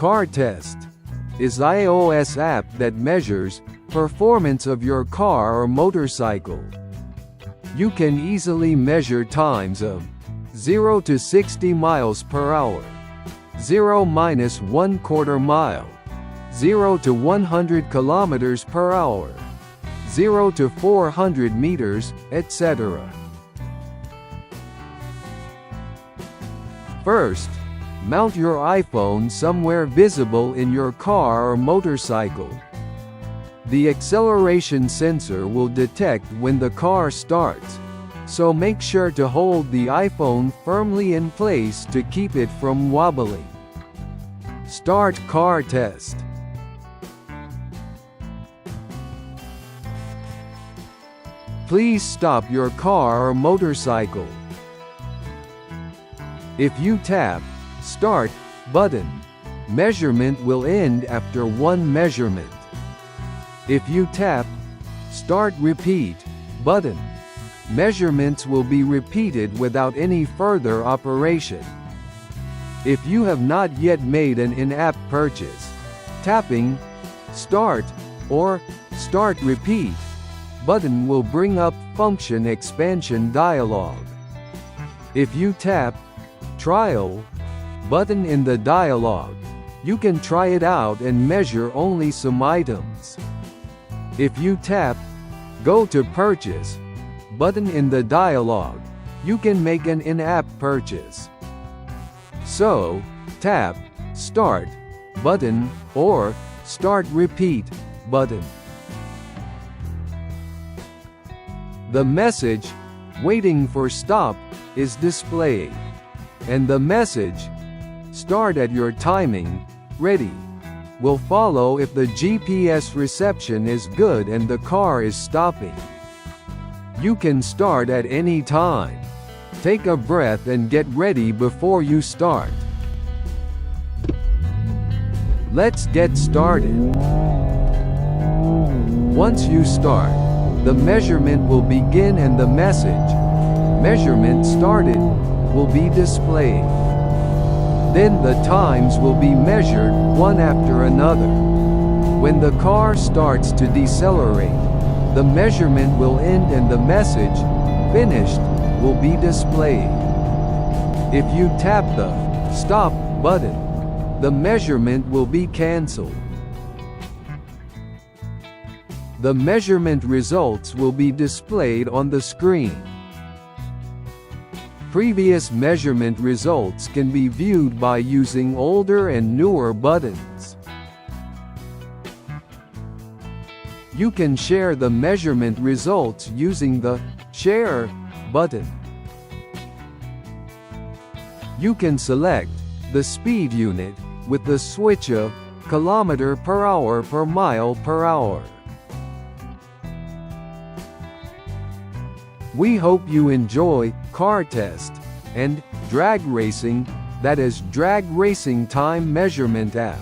CarTest is iOS app that measures performance of your car or motorcycle. You can easily measure times of 0 to 60 miles per hour, 0-1/4 mile, 0 to 100 kilometers per hour, 0 to 400 meters, etc. First, mount your iPhone somewhere visible in your car or motorcycle. The acceleration sensor will detect when the car starts, so make sure to hold the iPhone firmly in place to keep it from wobbling. Start CarTest. Please stop your car or motorcycle. If you tap Start button, measurement will end after one measurement. If you tap Start Repeat button, measurements will be repeated without any further operation. If you have not yet made an in-app purchase, tapping Start or Start Repeat button will bring up Function Expansion dialog. If you tap Trial button in the dialog, you can try it out and measure only some items. If you tap Go to Purchase button in the dialog, you can make an in-app purchase. So, tap Start button or Start Repeat button. The message "Waiting for stop" is displayed, and the message "Start at your timing, ready" will follow if the GPS reception is good and the car is stopping. You can start at any time. Take a breath and get ready before you start. Let's get started. Once you start, the measurement will begin and the message "Measurement started" will be displayed. Then the times will be measured one after another. When the car starts to decelerate, the measurement will end and the message "Finished" will be displayed. If you tap the Stop button, the measurement will be cancelled. The measurement results will be displayed on the screen. Previous measurement results can be viewed by using older and newer buttons. You can share the measurement results using the Share button. You can select the speed unit with the switch of kilometer per hour per mile per hour. We hope you enjoy CarTest and Drag Racing, that is Drag Racing Time Measurement app.